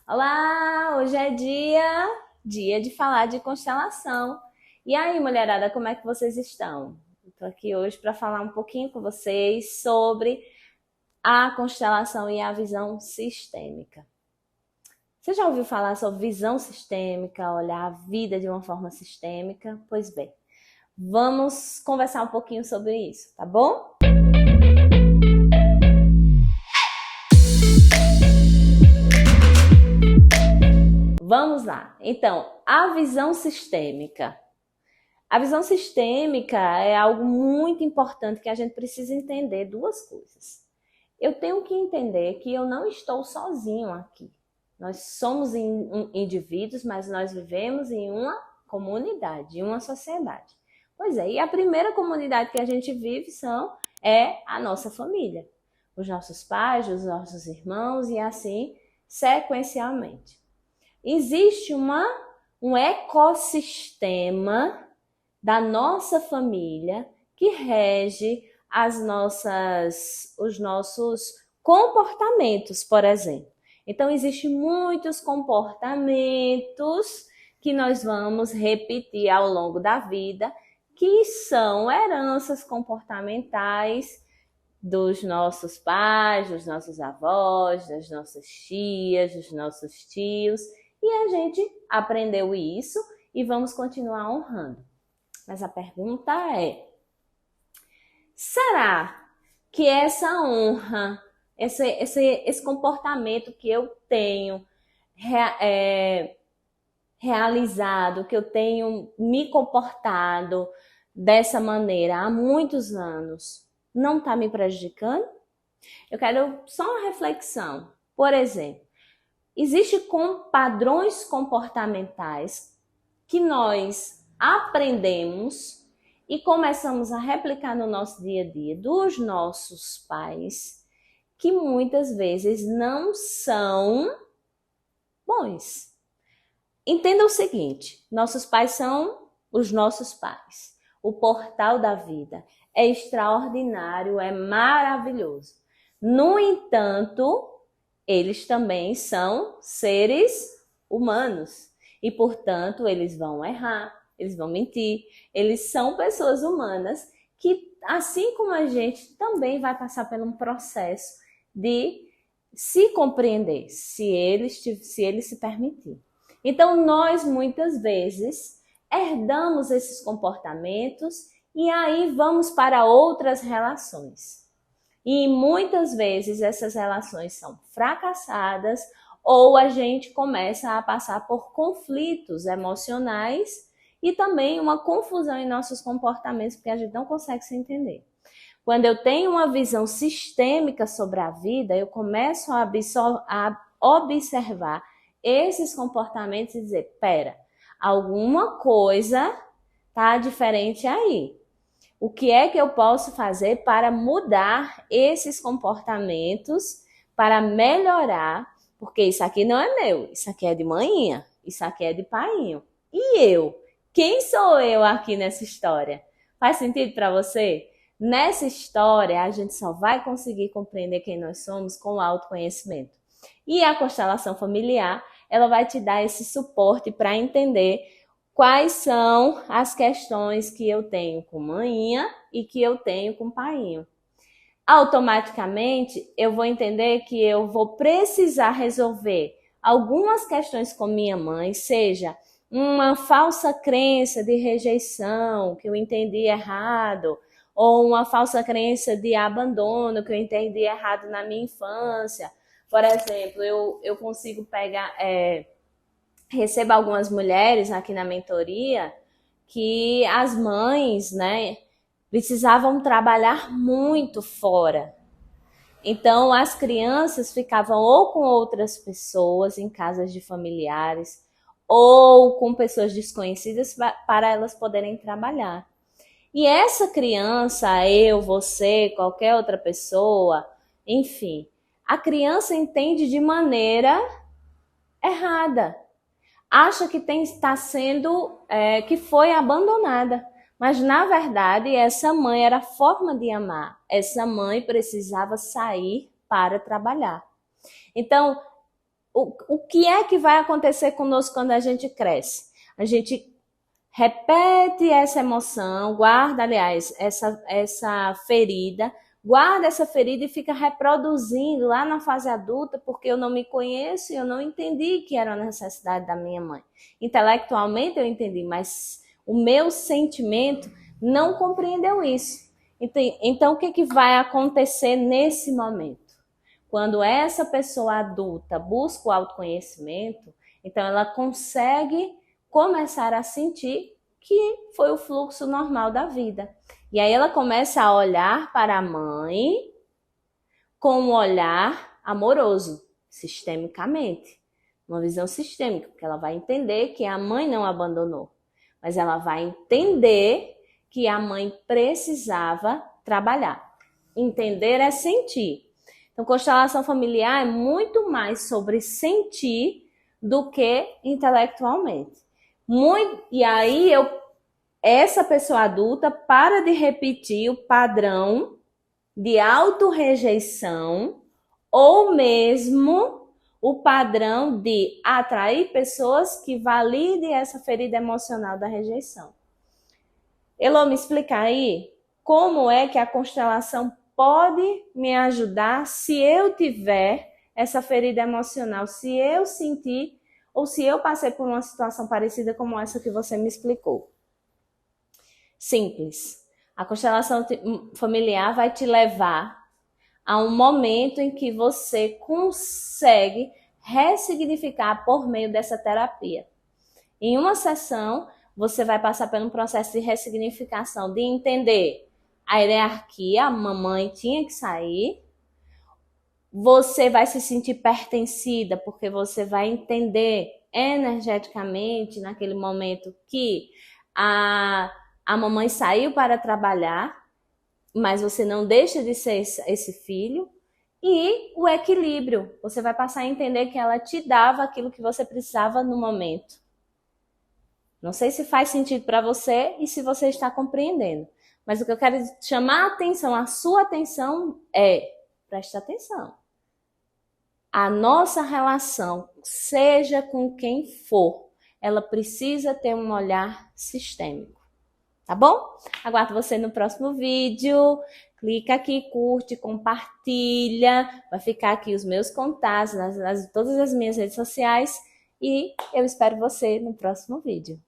Olá, hoje é dia de falar de constelação. E aí, mulherada, como é que vocês estão? Estou aqui hoje para falar um pouquinho com vocês sobre a constelação e a visão sistêmica. Você já ouviu falar sobre visão sistêmica, olhar a vida de uma forma sistêmica? Pois bem, vamos conversar um pouquinho sobre isso, tá bom? Vamos lá. Então, a visão sistêmica. A visão sistêmica é algo muito importante que a gente precisa entender duas coisas. Eu tenho que entender que eu não estou sozinho aqui. Nós somos indivíduos, mas nós vivemos em uma comunidade, em uma sociedade. Pois é, e a primeira comunidade que a gente vive é a nossa família. Os nossos pais, os nossos irmãos e assim sequencialmente. Existe um ecossistema da nossa família que rege os nossos comportamentos, por exemplo. Então, existem muitos comportamentos que nós vamos repetir ao longo da vida, que são heranças comportamentais dos nossos pais, dos nossos avós, das nossas tias, dos nossos tios, e a gente aprendeu isso e vamos continuar honrando. Mas a pergunta é: será que essa honra, esse comportamento que eu tenho realizado, que eu tenho me comportado dessa maneira há muitos anos, não está me prejudicando? Eu quero só uma reflexão. Por exemplo, existem padrões comportamentais que nós aprendemos e começamos a replicar no nosso dia a dia dos nossos pais, que muitas vezes não são bons. Entenda o seguinte: nossos pais são os nossos pais. O portal da vida é extraordinário, é maravilhoso. No entanto, eles também são seres humanos e, portanto, eles vão errar, eles vão mentir. Eles são pessoas humanas que, assim como a gente, também vai passar por um processo de se compreender, se eles se permitir. Então, nós muitas vezes herdamos esses comportamentos e aí vamos para outras relações. E muitas vezes essas relações são fracassadas ou a gente começa a passar por conflitos emocionais e também uma confusão em nossos comportamentos, porque a gente não consegue se entender. Quando eu tenho uma visão sistêmica sobre a vida, eu começo a observar esses comportamentos e dizer: pera, alguma coisa tá diferente aí. O que é que eu posso fazer para mudar esses comportamentos, para melhorar? Porque isso aqui não é meu, isso aqui é de manhinha, isso aqui é de painho. E eu? Quem sou eu aqui nessa história? Faz sentido para você? Nessa história, a gente só vai conseguir compreender quem nós somos com o autoconhecimento. E a constelação familiar, ela vai te dar esse suporte para entender quais são as questões que eu tenho com maninha e que eu tenho com painho. Automaticamente, eu vou entender que eu vou precisar resolver algumas questões com minha mãe, seja uma falsa crença de rejeição, que eu entendi errado, ou uma falsa crença de abandono, que eu entendi errado na minha infância. Por exemplo, eu consigo pegar... recebo algumas mulheres aqui na mentoria que as mães, né, precisavam trabalhar muito fora. Então, as crianças ficavam ou com outras pessoas em casas de familiares ou com pessoas desconhecidas para elas poderem trabalhar. E essa criança, eu, você, qualquer outra pessoa, enfim, a criança entende de maneira errada. Acha que está sendo, que foi abandonada. Mas, na verdade, essa mãe era a forma de amar. Essa mãe precisava sair para trabalhar. Então, o que é que vai acontecer conosco quando a gente cresce? A gente repete essa emoção, guarda, aliás, essa ferida, guarda essa ferida e fica reproduzindo lá na fase adulta, porque eu não me conheço e eu não entendi que era a necessidade da minha mãe. Intelectualmente eu entendi, mas o meu sentimento não compreendeu isso. Então o que vai acontecer nesse momento? Quando essa pessoa adulta busca o autoconhecimento, então ela consegue começar a sentir que foi o fluxo normal da vida. E aí ela começa a olhar para a mãe com um olhar amoroso, sistemicamente. Uma visão sistêmica, porque ela vai entender que a mãe não abandonou. Mas ela vai entender que a mãe precisava trabalhar. Entender é sentir. Então, constelação familiar é muito mais sobre sentir do que intelectualmente. E aí, essa pessoa adulta para de repetir o padrão de autorrejeição ou mesmo o padrão de atrair pessoas que validem essa ferida emocional da rejeição. Elô, me explica aí como é que a constelação pode me ajudar se eu tiver essa ferida emocional, se eu sentir ou se eu passei por uma situação parecida como essa que você me explicou. Simples. A constelação familiar vai te levar a um momento em que você consegue ressignificar por meio dessa terapia. Em uma sessão, você vai passar por um processo de ressignificação, de entender a hierarquia, a mamãe tinha que sair. Você vai se sentir pertencida, porque você vai entender energeticamente, naquele momento, que a mamãe saiu para trabalhar, mas você não deixa de ser esse filho. E o equilíbrio, você vai passar a entender que ela te dava aquilo que você precisava no momento. Não sei se faz sentido para você e se você está compreendendo. Mas o que eu quero chamar a atenção, a sua atenção preste atenção. A nossa relação, seja com quem for, ela precisa ter um olhar sistêmico. Tá bom? Aguardo você no próximo vídeo. Clica aqui, curte, compartilha. Vai ficar aqui os meus contatos, todas as minhas redes sociais. E eu espero você no próximo vídeo.